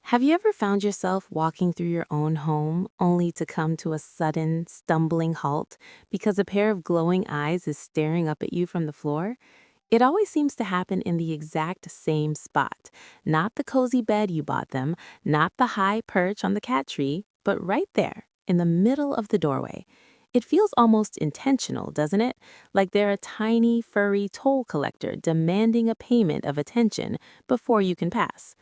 Have you ever found yourself walking through your own home only to come to a sudden, stumbling halt because a pair of glowing eyes is staring up at you from the floor? It always seems to happen in the exact same spot. Not the cozy bed you bought them, not the high perch on the cat tree, but right there, in the middle of the doorway. It feels almost intentional, doesn't it? Like they're a tiny, furry toll collector demanding a payment of attention before you can pass.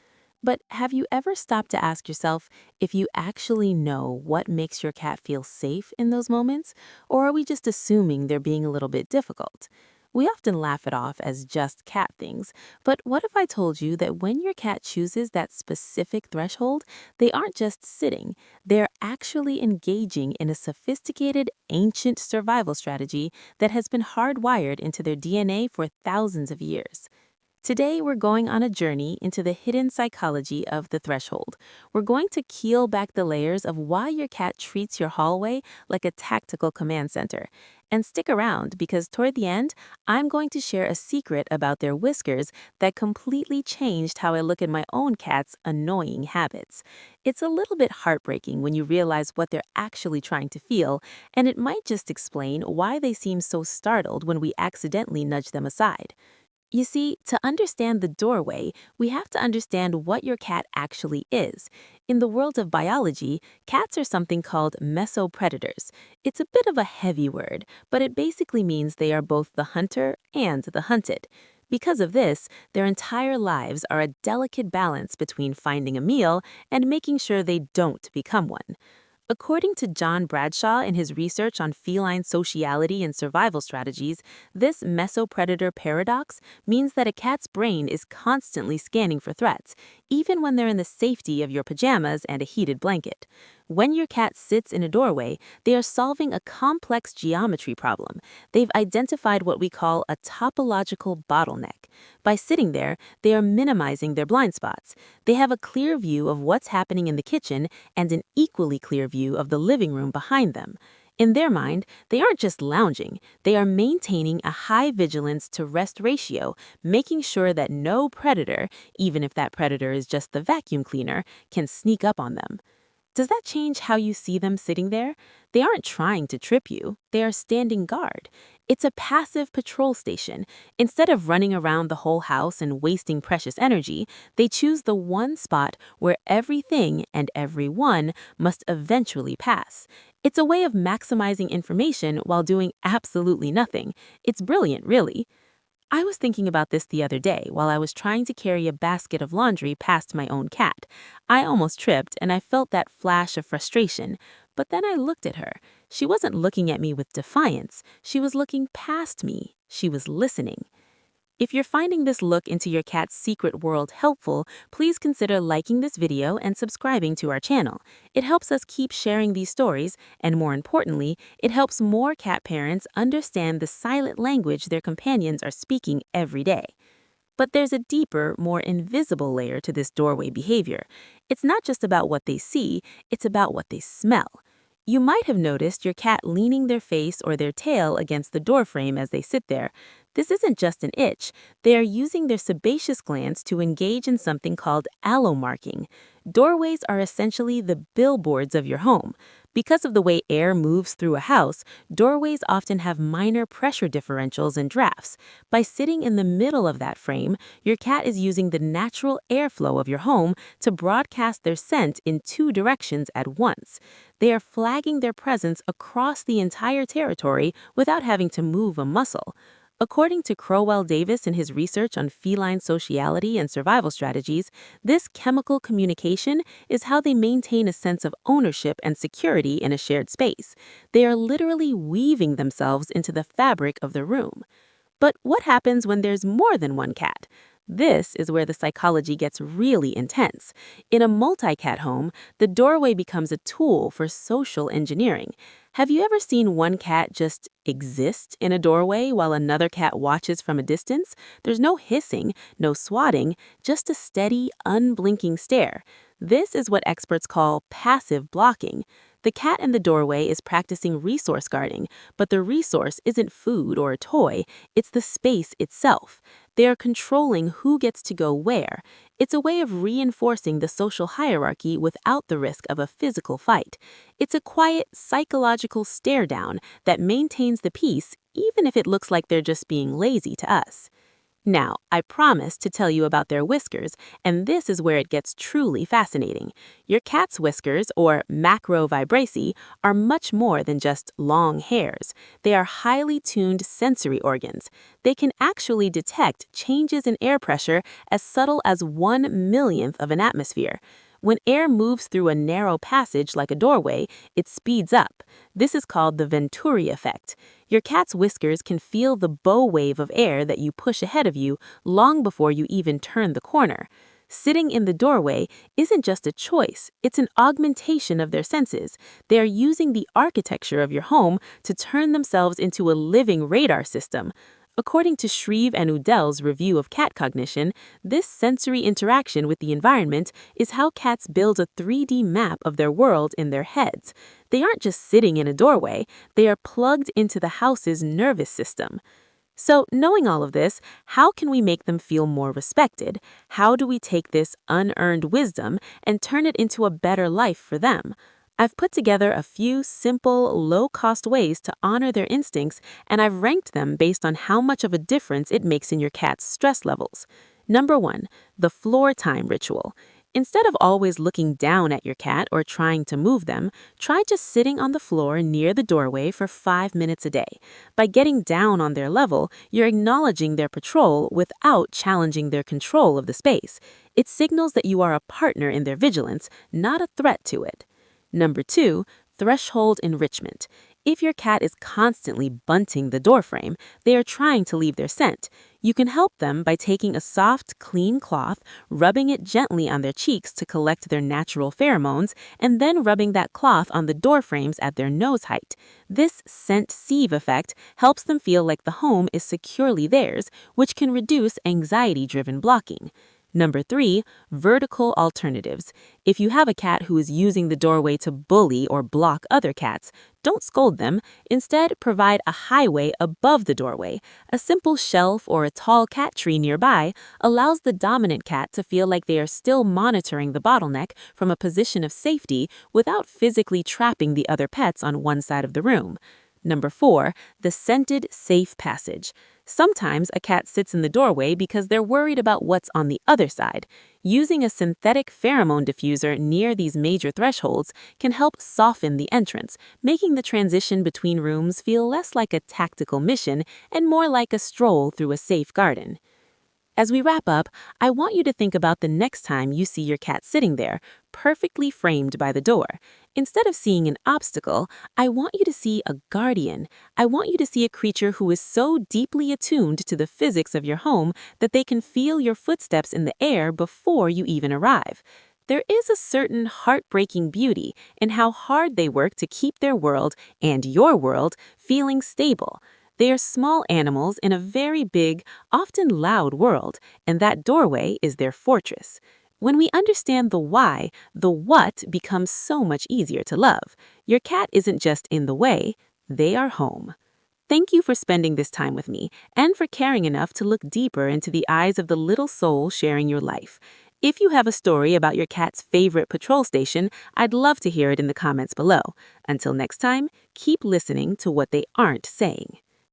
But have you ever stopped to ask yourself if you actually know what makes your cat feel safe in those moments? Or are we just assuming they're being a little bit difficult? We often laugh it off as just cat things, but what if I told you that when your cat chooses that specific threshold, they aren't just sitting, they're actually engaging in a sophisticated, ancient survival strategy that has been hardwired into their DNA for thousands of years? Today, we're going on a journey into the hidden psychology of the threshold. We're going to keel back the layers of why your cat treats your hallway like a tactical command center. And stick around because toward the end, I'm going to share a secret about their whiskers that completely changed how I look at my own cat's annoying habits. It's a little bit heartbreaking when you realize what they're actually trying to feel, and it might just explain why they seem so startled when we accidentally nudge them aside. You see, to understand the doorway, we have to understand what your cat actually is. In the world of biology, cats are something called mesopredators. It's a bit of a heavy word, but it basically means they are both the hunter and the hunted. Because of this, their entire lives are a delicate balance between finding a meal and making sure they don't become one. According to John Bradshaw in his research on feline sociality and survival strategies, this mesopredator paradox means that a cat's brain is constantly scanning for threats, even when they're in the safety of your pajamas and a heated blanket. When your cat sits in a doorway, they are solving a complex geometry problem. They've identified what we call a topological bottleneck. By sitting there, they are minimizing their blind spots. They have a clear view of what's happening in the kitchen and an equally clear view of the living room behind them. In their mind, they aren't just lounging, they are maintaining a high vigilance to rest ratio, making sure that no predator, even if that predator is just the vacuum cleaner, can sneak up on them. Does that change how you see them sitting there? They aren't trying to trip you, they are standing guard. It's a passive patrol station. Instead of running around the whole house and wasting precious energy, they choose the one spot where everything and everyone must eventually pass. It's a way of maximizing information while doing absolutely nothing. It's brilliant, really. I was thinking about this the other day while I was trying to carry a basket of laundry past my own cat. I almost tripped and I felt that flash of frustration. But then I looked at her. She wasn't looking at me with defiance. She was looking past me. She was listening. If you're finding this look into your cat's secret world helpful, please consider liking this video and subscribing to our channel. It helps us keep sharing these stories, and more importantly, it helps more cat parents understand the silent language their companions are speaking every day. But there's a deeper, more invisible layer to this doorway behavior. It's not just about what they see, it's about what they smell. You might have noticed your cat leaning their face or their tail against the doorframe as they sit there. This isn't just an itch. They are using their sebaceous glands to engage in something called allomarking. Doorways are essentially the billboards of your home. Because of the way air moves through a house, doorways often have minor pressure differentials and drafts. By sitting in the middle of that frame, your cat is using the natural airflow of your home to broadcast their scent in two directions at once. They are flagging their presence across the entire territory without having to move a muscle. According to Crowell Davis in his research on feline sociality and survival strategies, this chemical communication is how they maintain a sense of ownership and security in a shared space. They are literally weaving themselves into the fabric of the room. But what happens when there's more than one cat? This is where the psychology gets really intense. In a multi-cat home, the doorway becomes a tool for social engineering. Have you ever seen one cat just exist in a doorway while another cat watches from a distance? There's no hissing, no swatting, just a steady, unblinking stare. This is what experts call passive blocking. The cat in the doorway is practicing resource guarding, but the resource isn't food or a toy, it's the space itself. They are controlling who gets to go where. It's a way of reinforcing the social hierarchy without the risk of a physical fight. It's a quiet, psychological stare down that maintains the peace even if it looks like they're just being lazy to us. Now, I promised to tell you about their whiskers, and this is where it gets truly fascinating. Your cat's whiskers, or macrovibraceae, are much more than just long hairs. They are highly tuned sensory organs. They can actually detect changes in air pressure as subtle as 1/1,000,000th of an atmosphere. When air moves through a narrow passage like a doorway, it speeds up. This is called the Venturi effect. Your cat's whiskers can feel the bow wave of air that you push ahead of you long before you even turn the corner. Sitting in the doorway isn't just a choice, it's an augmentation of their senses. They are using the architecture of your home to turn themselves into a living radar system. According to Shreve and Udell's review of cat cognition, this sensory interaction with the environment is how cats build a 3D map of their world in their heads. They aren't just sitting in a doorway, they are plugged into the house's nervous system. So, knowing all of this, how can we make them feel more respected? How do we take this unearned wisdom and turn it into a better life for them? I've put together a few simple, low-cost ways to honor their instincts, and I've ranked them based on how much of a difference it makes in your cat's stress levels. Number 1, the floor time ritual. Instead of always looking down at your cat or trying to move them, try just sitting on the floor near the doorway for 5 minutes a day. By getting down on their level, you're acknowledging their patrol without challenging their control of the space. It signals that you are a partner in their vigilance, not a threat to it. Number 2, threshold enrichment. If your cat is constantly bunting the doorframe, they are trying to leave their scent. You can help them by taking a soft, clean cloth, rubbing it gently on their cheeks to collect their natural pheromones, and then rubbing that cloth on the doorframes at their nose height. This scent sieve effect helps them feel like the home is securely theirs, which can reduce anxiety-driven blocking. Number 3, vertical alternatives. If you have a cat who is using the doorway to bully or block other cats, don't scold them. Instead, provide a highway above the doorway. A simple shelf or a tall cat tree nearby allows the dominant cat to feel like they are still monitoring the bottleneck from a position of safety without physically trapping the other pets on one side of the room. Number 4, the scented safe passage. Sometimes a cat sits in the doorway because they're worried about what's on the other side. Using a synthetic pheromone diffuser near these major thresholds can help soften the entrance, making the transition between rooms feel less like a tactical mission and more like a stroll through a safe garden. As we wrap up, I want you to think about the next time you see your cat sitting there, perfectly framed by the door. Instead of seeing an obstacle, I want you to see a guardian. I want you to see a creature who is so deeply attuned to the physics of your home that they can feel your footsteps in the air before you even arrive. There is a certain heartbreaking beauty in how hard they work to keep their world and your world feeling stable. They are small animals in a very big, often loud world, and that doorway is their fortress. When we understand the why, the what becomes so much easier to love. Your cat isn't just in the way, they are home. Thank you for spending this time with me and for caring enough to look deeper into the eyes of the little soul sharing your life. If you have a story about your cat's favorite patrol station, I'd love to hear it in the comments below. Until next time, keep listening to what they aren't saying.